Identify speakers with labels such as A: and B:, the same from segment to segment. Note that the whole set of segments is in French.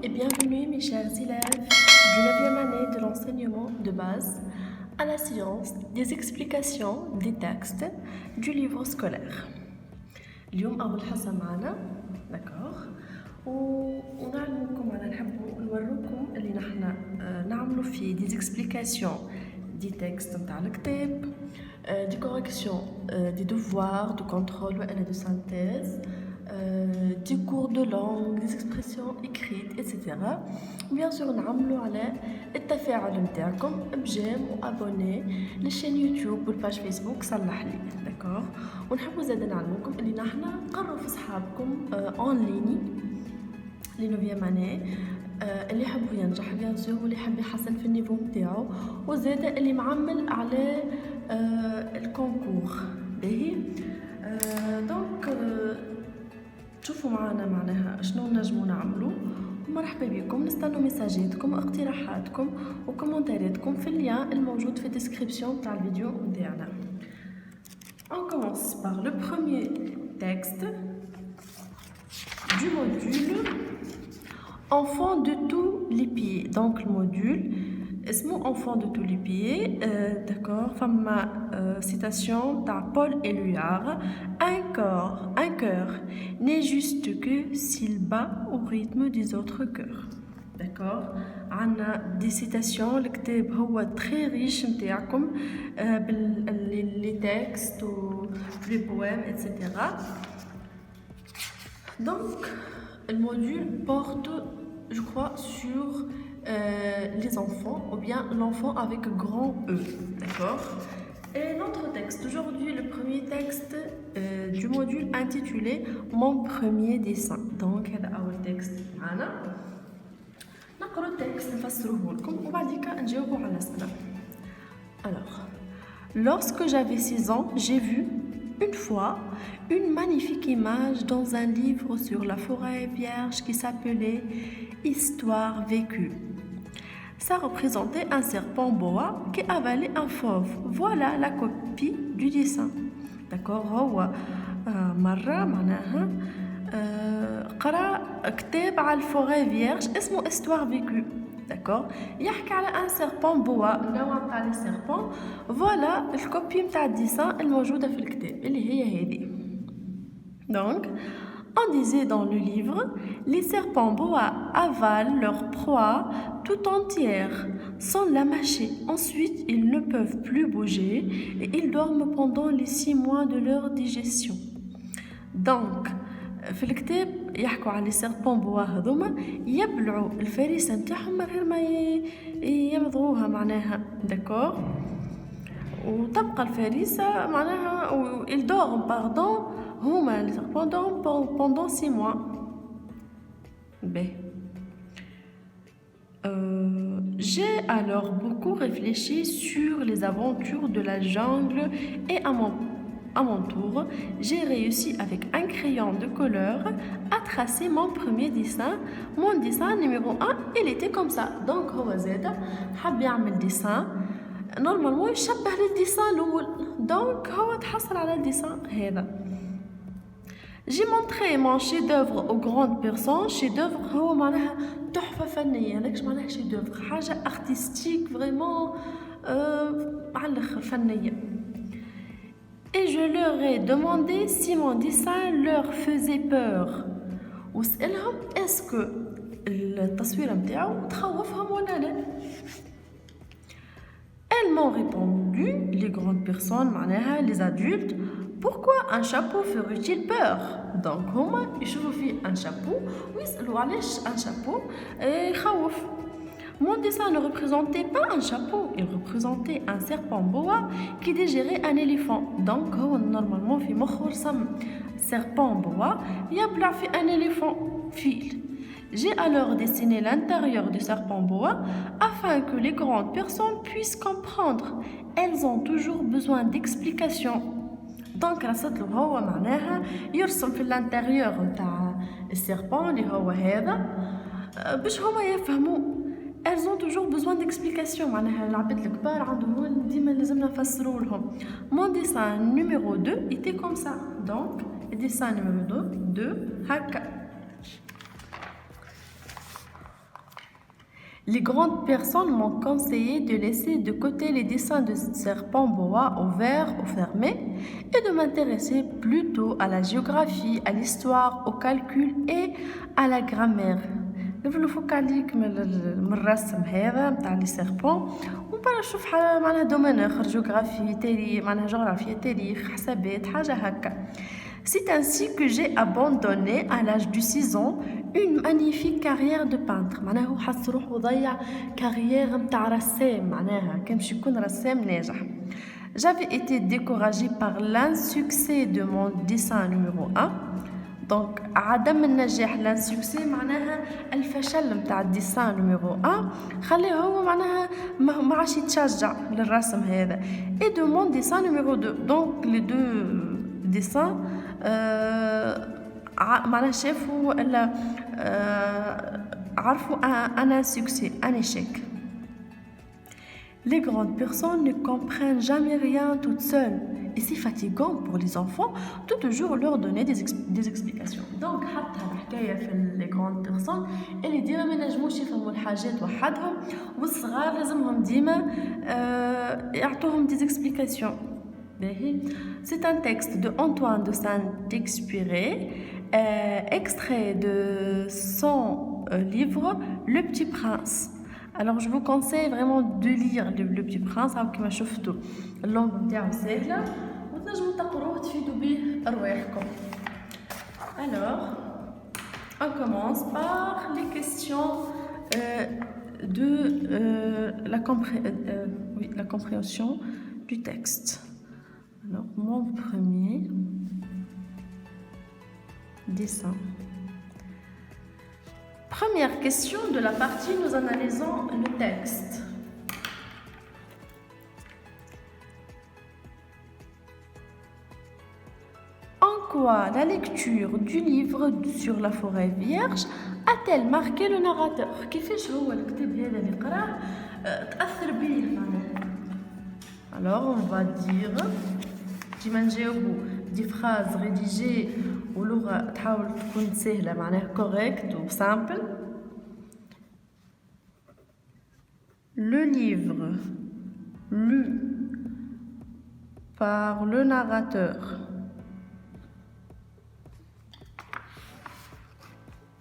A: et bienvenue mes chers élèves du 9e année de l'enseignement de base à la séance des explications des textes du livre scolaire. اليوم أول حصة معنا d'accord ونعلمكم على نحبوا نوروكم اللي نحنا نعملوا فيه des explications des textes نتاع الكتاب des corrections des devoirs de contrôle ou de synthèse des cours de langue, des expressions écrites, etc. Bien sûr, نعملوا على التفاعل نتاعكم بجيم وابوني للشين يوتيوب والباج فيسبوك صلح لي داكور. ونحبوا زاد نعلمكم اللي نحنا نقروا في صحابكم اون ليني لي نوفيام اني اللي يحب ينجح بيان سور واللي يحب يحسن في النيفو نتاعو وزاد اللي معمل على الكونكور باهي دونك شوفوا معنا معناها شنو نجمو نعملو. مرحبا بكم، نستنوا ميساجاتكم واقتراحاتكم وكومنتاراتكم في اللين الموجود في الديسكريبسيون تاع الفيديو نتاعنا. On commence par le premier texte du module Enfant de tous les pieds. Donc le module اسمه Enfant de tous les pieds. D'accord, femme citation de Paul Éluard. Un cœur n'est juste que s'il bat au rythme des autres cœurs. D'accord, on a des citations. Le كتاب هو très riche نتاعكم les textes ou les poèmes etc. Donc le module porte, je crois, sur les enfants ou bien l'enfant avec grand E, d'accord. Et notre texte aujourd'hui, le premier texte du module intitulé Mon premier dessin. Donc هذا أول texte معنا نقرأ التكست نفسره لكم وبعديك نجاوبوا على الأسئلة. Alors, lorsque j'avais 6 ans, j'ai vu une fois une magnifique image dans un livre sur la forêt vierge qui s'appelait Histoire vécue. Ça représentait un serpent boa qui avalait un fauve. Voilà la copie du dessin. D'accord, هو مرة معناها قرأ كتاب على الفوري فيرج اسمه Histoire vécue. D'accord, يحكي على un serpent boa نوع تاع لي serpent. فوالا الكوبي نتاع الديسان الموجودة في الكتاب اللي هي هذه. Donc on disait dans le livre, les serpents boa avalent leur proie tout entière sans la mâcher. Ensuite, ils ne peuvent plus bouger et ils dorment pendant les 6 mois de leur digestion. Donc, في الكتاب يحكوا على serpents boa هذوما يبلعوا الفريسة نتاعهم من غير ما يمضغوها معناها داكور. وتبقى الفريسة معناها ils dorment pardon هما les serpents dorment pendant 6 mois. J'ai alors beaucoup réfléchi sur les aventures de la jungle et à mon tour, j'ai réussi avec un crayon de couleur à tracer mon premier dessin. Mon dessin numéro 1, il était comme ça. Donc هو زاد حب يعمل dessin normalement يشبه للديسان الأول. donc هو تحصل على الديسان هذا. J'ai montré mon chef-d'œuvre aux grandes personnes. chef-d'œuvre هو معناها تحفة فنية. هذاكش معناها chef-d'œuvre حاجة artistique vraiment على الآخر فنية. Et je leur ai demandé si mon dessin leur faisait peur. وسألهم est-ce que التصوير نتاعو تخوفهم ولا لا. Elles m'ont répondu, les grandes personnes, les adultes, pourquoi un chapeau ferait-il peur? Donc, هما يشوفوا فيه un chapeau ويسألوا علاش un chapeau يخوف. Mon dessin ne représentait pas un chapeau, il représentait un serpent boa qui digérait un éléphant. Donc, هو normalement في مخه رسم serpent boa يبلع في un éléphant fil. J'ai alors dessiné l'intérieur du serpent boa afin que les grandes personnes puissent comprendre. Elles ont toujours besoin d'explications. Donc, رصت له هو معناها يرسم في الانتيريور نتاع السيربون اللي هو هذا باش هما يفهموا. Elles ont toujours besoin d'explications. معناها العباد الكبار عندهم ديما لازمنا نفسروا لهم. Mon dessin numéro 2 était comme ça. Donc, le dessin numéro 2 هكا. Les grandes personnes m'ont conseillé de laisser de côté les dessins de serpents boa ouverts ou fermés et de m'intéresser plutôt à la géographie, à l'histoire, au calcul et à la grammaire. نفوك عليك من الرسم هذا متاع لي سيربون ومن بعد نشوف معناها دومين اخر جغرافي تاريخ معناها جغرافيا تاريخ حسابات حاجه هكا. C'est ainsi que j'ai abandonné à l'âge de 6 ans une magnifique carrière de peintre. معناها هو حس روحه ضيع كارير متاع رسام معناها كان باش يكون رسام ناجح. J'avais été découragée par l'insuccès de mon dessin numéro 1. Donc عدم النجاح l'insuccès معناها الفشل متاع الديسان نيميرو 1 خليه هو معناها ما عادش يتشجع للرسم هذا. Et de mon dessin numéro 2. Donc les deux dessins معناها شافوا الا عرفوا un insuccès, un échec. Les grandes personnes ne comprennent jamais rien toutes seules. Et c'est fatigant pour les enfants de toujours leur donner des explications. Donc حتى الحكاية في les grandes personnes اللي ديما ما ينجموش يفهموا الحاجات وحدهم والصغار لازمهم ديما يعطوهم des explications. C'est un texte de Antoine de Saint-Exupéry, extrait de son livre Le Petit Prince. Alors je vous conseille vraiment de lire Le Petit Prince كما شفتوا اللغة نتاعو سهلة وتنجموا تقروه تفيدوا به أرواحكم. Alors on commence par les questions de la compréhension du texte. Alors mon premier dessin. Première question de la partie, nous analysons le texte. En quoi la lecture du livre sur la forêt vierge a-t-elle marqué le narrateur? كيفاش هو الكتاب هذا اللي قراه تأثر به معناها؟ Alors on va dire ديما نجاوبوا دي phrases rédigées ولغة تحاول تكون سهلة معناها correct ou simple. Le livre lu par le narrateur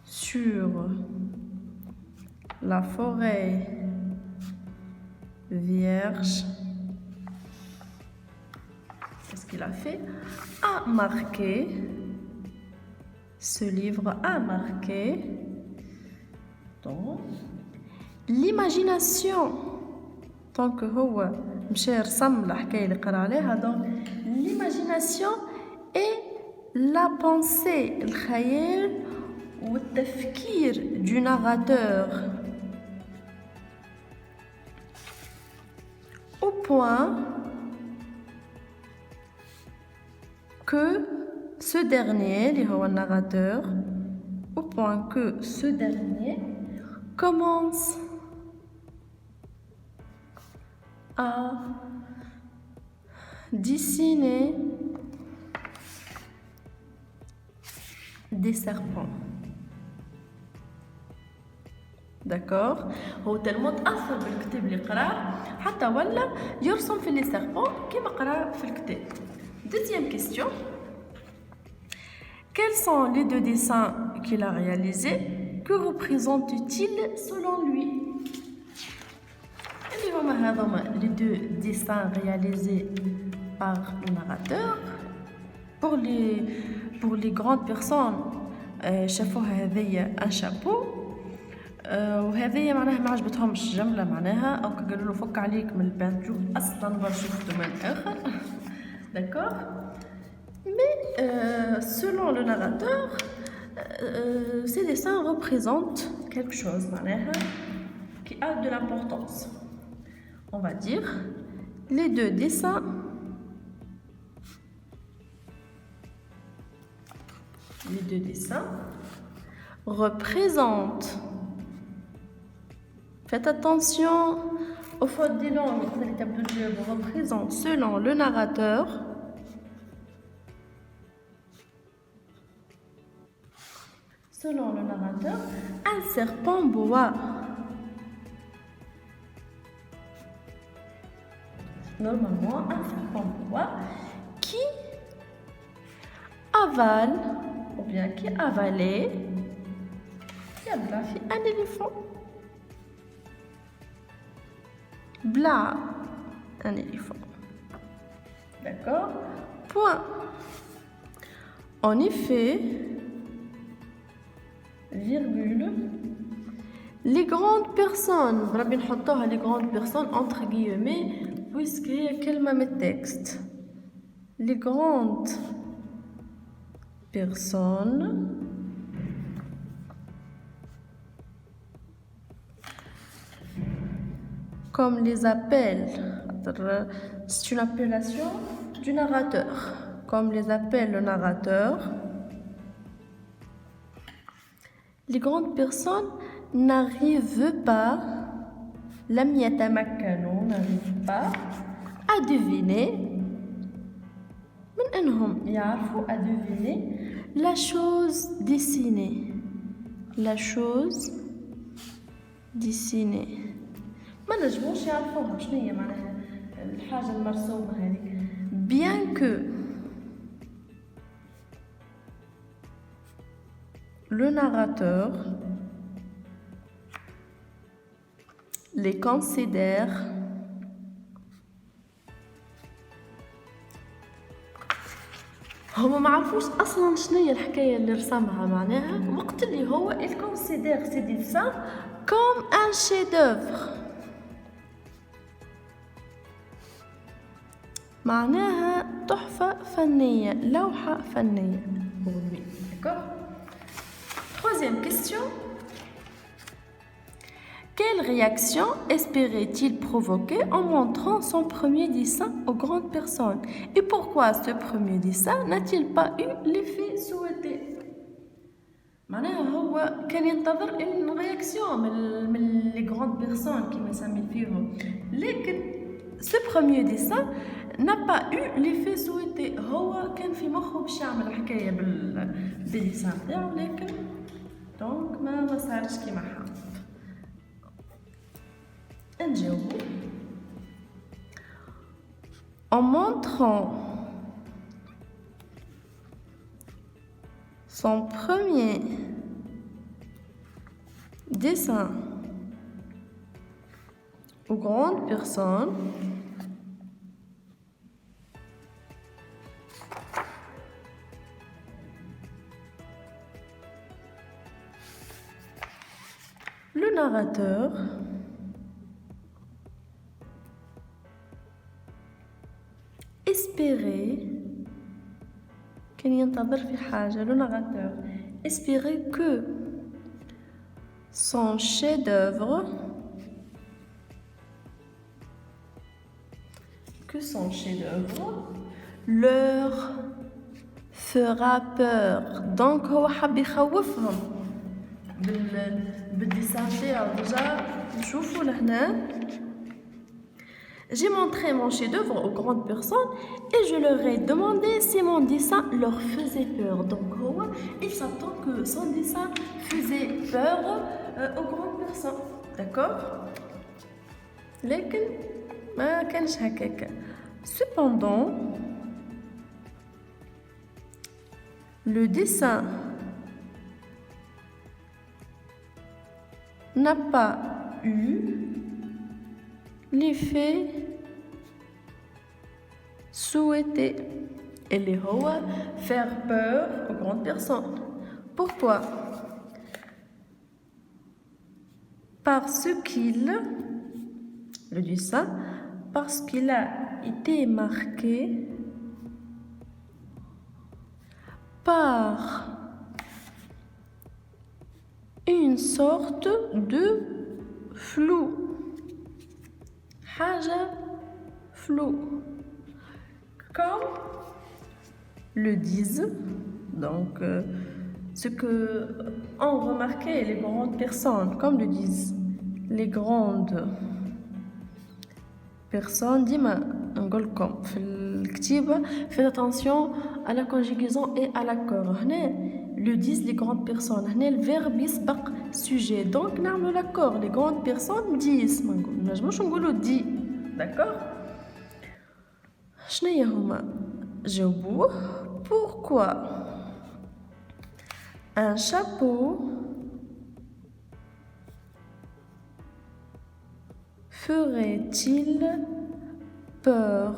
A: sur la forêt vierge, qu'est-ce qu'il a fait? A marqué, ce livre a marqué donc l'imagination. Donc هو مشى رسم الحكاية اللي قرا عليها. Donc l'imagination et la pensée الخيال والتفكير du narrateur au point que ce dernier, اللي هو narrateur, au point que ce dernier commence à dessiner des serpents. D'accord? هو تلمو تأثر بالكتاب اللي قراه حتى ولا يرسم في لي سيربون كيما قرا في الكتاب. Deuxième question. Quels sont les deux dessins qu'il a réalisés? Que représentent-ils selon lui? Les deux dessins réalisés par le narrateur. Pour les grandes personnes شافوها هذيا un chapeau وهذيا معناها ما عجبتهمش جملة معناها أو قالوا له فك عليك من البانتور أصلا ما شفته من آخر. D'accord? Mais selon le narrateur, ces dessins représentent quelque chose معناها qui a de l'importance. On va dire les deux dessins représentent, faites attention aux fautes des langues, représentent selon le narrateur un serpent boa. normalement un serpent bois qui avale ou bien qui avalait un éléphant. Bla, un éléphant. D'accord? Point. En effet, virgule, les grandes personnes, ربي نحطوها les grandes personnes entre guillemets puisque هي كلمة من التكست. Les grandes personnes comme les appels, c'est une appellation du narrateur, comme les appelle le narrateur. Les grandes personnes n'arrivent pas, لم يتمكنوا, n'arrivent pas à deviner, من أنهم يعرفوا à deviner la chose dessinée, la chose dessinée. ما نجموش يعرفوها شنو هي معناها الحاجة المرسومة هذيك. Bien que le narrateur les considère هما ما عرفوش اصلا شنو هي الحكايه اللي رسمها معناها وقت اللي هو il considère ses dessins comme un chef-d'œuvre معناها تحفة فنية لوحة فنية. D'accord. Troisième question. Quelle réaction espérait-il provoquer en montrant son premier dessin aux grandes personnes? Et pourquoi ce premier dessin n'a-t-il pas eu l'effet souhaité? معناها هو كان ينتظر une réaction من les grandes personnes كما سمي فيهم. لكن ce premier dessin n'a pas eu l'effet souhaité. هو كان في مخه باش يعمل حكايه بالديسان تاعو لكن دونك ما صارش كيما حاب. نجاوبو. En montrant son premier dessin aux grandes personnes, le narrateur espérait le narrateur espérait que son chef-d'œuvre leur fera peur. Donc هو حب يخوفهم بالديسان تاعو. ديجا نشوفوا لهنا j'ai montré mon chef-d'œuvre aux grandes personnes et je leur ai demandé si mon dessin leur faisait peur. Donc il s'attend que son dessin faisait peur aux grandes personnes. D'accord. لكن ما كانش هكاك. Cependant, le dessin n'a pas eu l'effet souhaité. اللي هو faire peur aux grandes personnes. Pourquoi? Parce qu'il a été marqué par une sorte de flou. حاجة flou. Comme le disent donc ce que ont remarqué les grandes personnes, comme le disent les grandes personnes. ديما نقول لكم في الكتيبة faites attention à la conjugaison et à l'accord. هنا le disent les grandes personnes. هنا le verbe يسبق sujet. Donc نعملوا l'accord. Les grandes personnes disent. ما نجموش نقولوا dit. D'accord. شناهي هما جاوبوه. Pourquoi un chapeau ferait-il peur?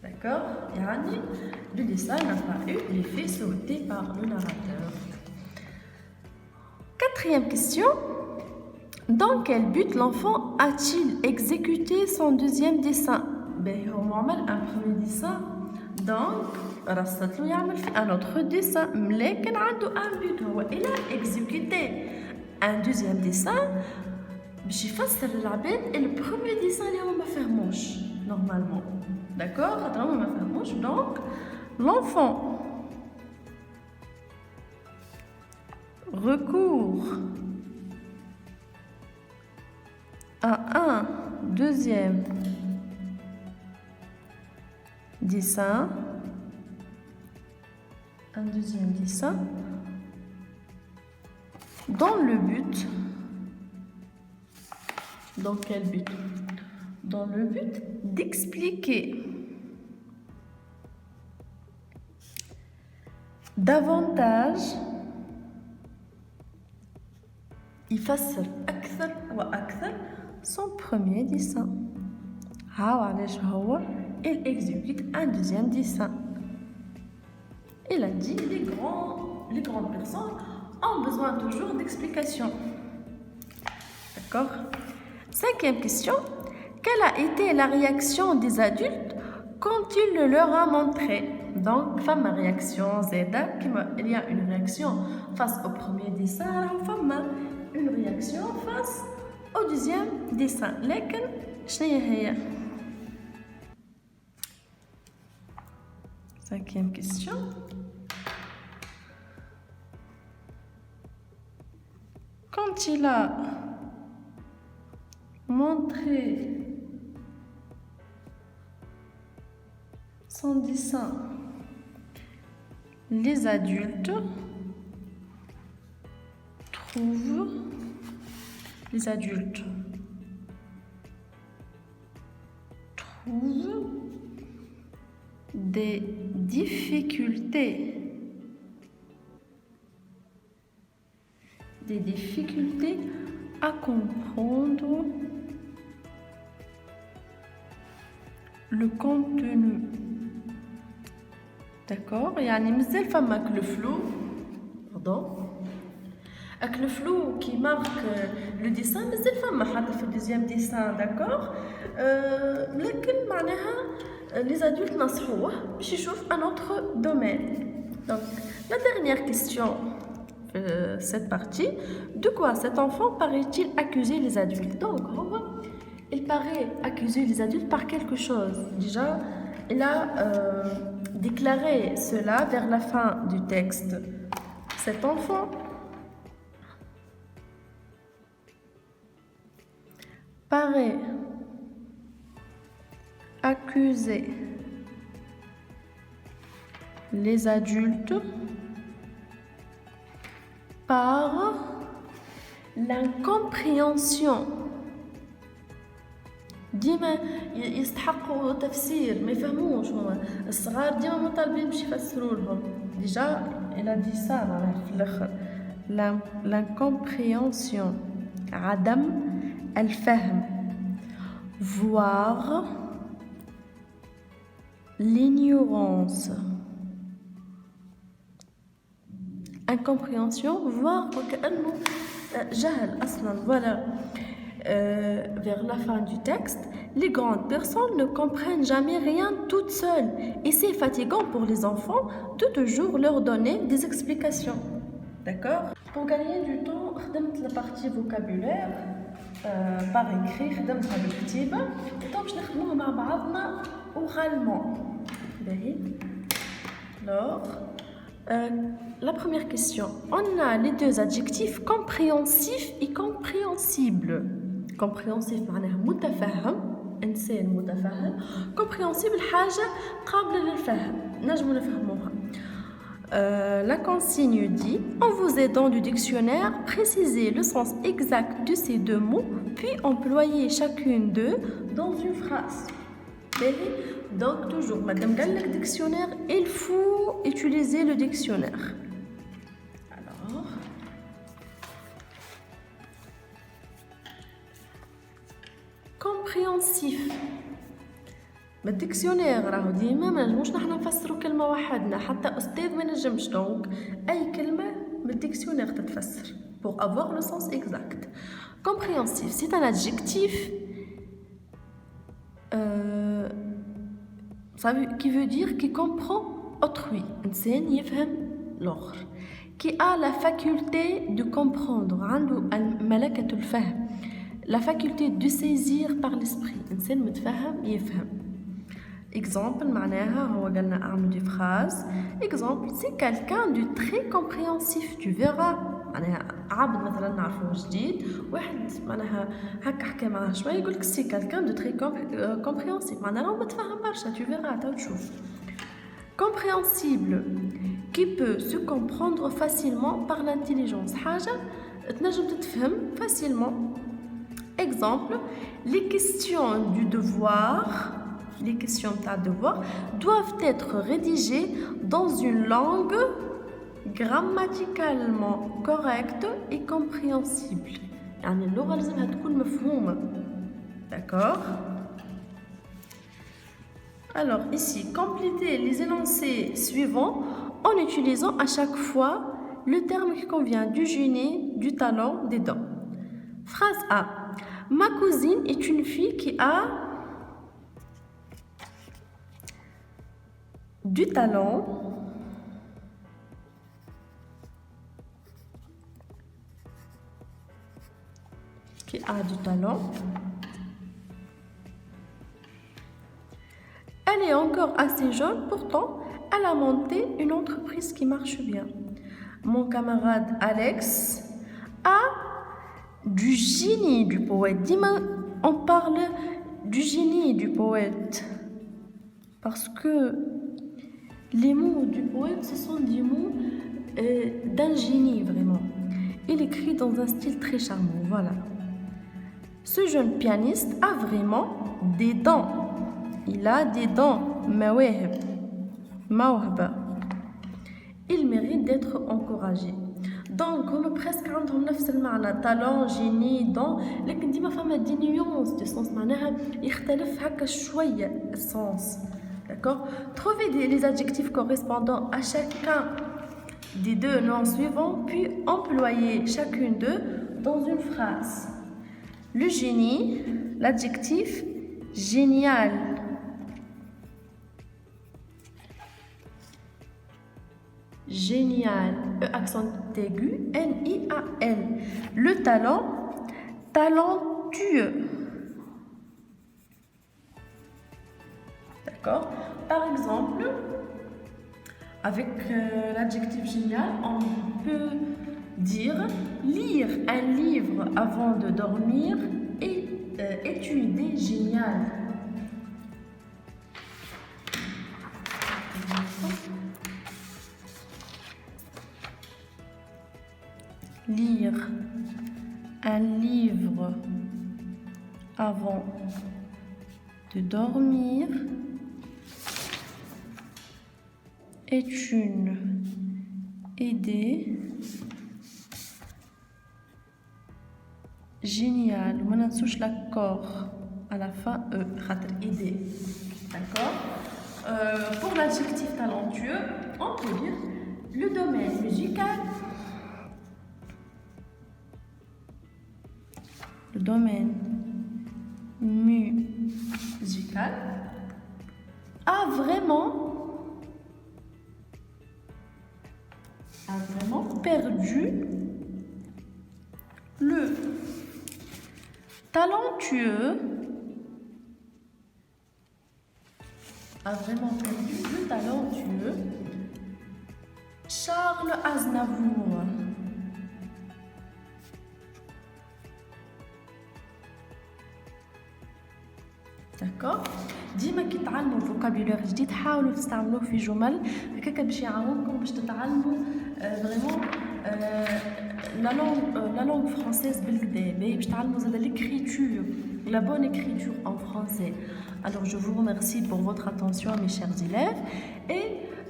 A: D'accord? Yani, le dessin n'a pas eu l'effet souhaité par le narrateur. Quatrième question. Dans quel but l'enfant a-t-il exécuté son deuxième dessin? Ben, on a un premier dessin. Donc, رصت له يعمل في un autre dessin. لكن عنده un but. هو il a exécuté un deuxième dessin باش يفسر للعباد le premier dessin اللي هما ما فهموش normalement. D'accord? خاطر هما ما فهموش. Donc, l'enfant recourt à un deuxième dessin, dans le but, dans quel but? Dans le but d'expliquer davantage يفسر أكثر وأكثر son premier dessin. Il exécute un deuxième dessin. Il a dit les grandes personnes ont besoin toujours d'explications. D'accord? Cinquième question. Quelle a été la réaction des adultes quand il le leur a montré? Donc, femme réaction Zeda, il y a une réaction face au premier dessin, femme une réaction face au deuxième dessin. لكن شنو هي؟ Cinquième question. Quand il a montré son dessin, les adultes trouvent des difficultés à comprendre le contenu. D'accord? يعني مازال فماك le flou. Pardon. Avec le flou qui marque le dessin, مازال فما حتى في الدوزيام dessin. D'accord? لكن معناها les adultes نصحوه باش يشوف un autre domaine. Donc, la dernière question de cette partie, de quoi cet enfant paraît-il accuser les adultes? Donc, il paraît accuser les adultes par quelque chose. Déjà, il a déclaré cela vers la fin du texte. Cet enfant paraît accuser les adultes par l'incompréhension. ديما يستحقوا تفسير ما يفهموش هما الصغار ديما مطالبين باش يفسروا لهم. ديجا il a dit ça معناها في الاخر l'incompréhension عدم الفهم voire l'ignorance. Incompréhension, voire كأنه جهل أصلا. Voilà. Vers la fin du texte, les grandes personnes ne comprennent jamais rien toutes seules et c'est fatigant pour les enfants de toujours leur donner des explications. D'accord? Pour gagner du temps, خدمت la partie vocabulaire par écrit, خدمتها بالكتيبة. Donc باش نخدموها مع بعضنا oralement. Alors, la première question. On a les deux adjectifs compréhensif et compréhensible. Compréhensif معناها متفهم، إنسان متفهم. Compréhensible حاجة قابلة للفهم، نجمو نفهموها. La consigne dit, en vous aidant du dictionnaire, précisez le sens exact de ces deux mots, puis employez chacune d'eux dans une phrase. Donc toujours madame قال لك dictionnaire, il faut utiliser le dictionnaire. Alors compréhensif. بالديكسيونير راهو ديما ما نجموش نحنا نفسروا كلمه وحدنا، حتى استاذ ما نجمش. دونك اي كلمه بالديكسيونير تتفسر pour avoir le sens exact. Compréhensif, c'est un adjectif qui veut dire qui comprend autrui, إنسان يفهم l'autre, qui a la faculté de comprendre, عنده ملكة الفهم, la faculté de saisir par l'esprit. إنسان متفهم يفهم. Exemple معناها هو قالنا أعمل دي phrase. Exemple, c'est quelqu'un de très compréhensif, tu verras. معناها عبد مثلا نعرفوه جديد، واحد معناها هكا حكى معاه شويه يقول لك سي كالكان دو تري كومبريهنسيبل، معناها راهو متفهم برشا. tu verras تو تشوف. compréhensible qui peut se comprendre facilement par l'intelligence، حاجه تنجم تتفهم facilement. Exemple, les questions du devoir, les questions تاع devoir doivent être rédigées dans une langue grammaticalement correcte et compréhensible. يعني اللغة لازمها تكون مفهومة. D'accord? Alors ici, complétez les énoncés suivants en utilisant à chaque fois le terme qui convient du génie, du talent, des dons. Phrase A. Ma cousine est une fille qui a du talent, Elle est encore assez jeune, pourtant elle a monté une entreprise qui marche bien. Mon camarade Alex a du génie du poète. Dis-moi, on parle du génie du poète parce que les mots du poète, ce sont des mots d'un génie vraiment. Il écrit dans un style très charmant, voilà. Ce jeune pianiste a vraiment des dons. Il a des dons, mawhba. Il mérite d'être encouragé. Donc, هما presque عندهم نفس المعنى، talent, génie, don. لكن ديما فما دي nuances du sens، معناها يختلف هكا شوية السens. D'accord? Trouvez les adjectifs correspondant à chacun des deux noms suivants, puis employez chacune d'eux dans une phrase. Le génie, l'adjectif génial. Génial, E accent aigu, N-I-A-L. Le talent, talentueux. D'accord? Par exemple, avec l'adjectif génial, on peut dire lire un livre avant de dormir est une idée géniale. Lire un livre avant de dormir est une idée géniale. On a touché l'accord à la fin idée. D'accord? Pour l'adjectif talentueux, on peut dire le domaine musical. Le domaine musical a vraiment perdu le talentueux Charles Aznavour. D'accord? ديما كي تعلموا فوكابولير جديد حاولوا تستعملوه في جمل هكاك باش يعاونكم باش تتعلموا فريمون la langue française بالكدا باش تعلموا زاد l'écriture la bonne écriture en français. Alors je vous remercie pour votre attention mes chers élèves et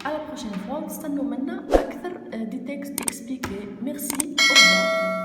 A: à la prochaine fois نستنوا منا أكثر des textes expliqués. Merci, au revoir.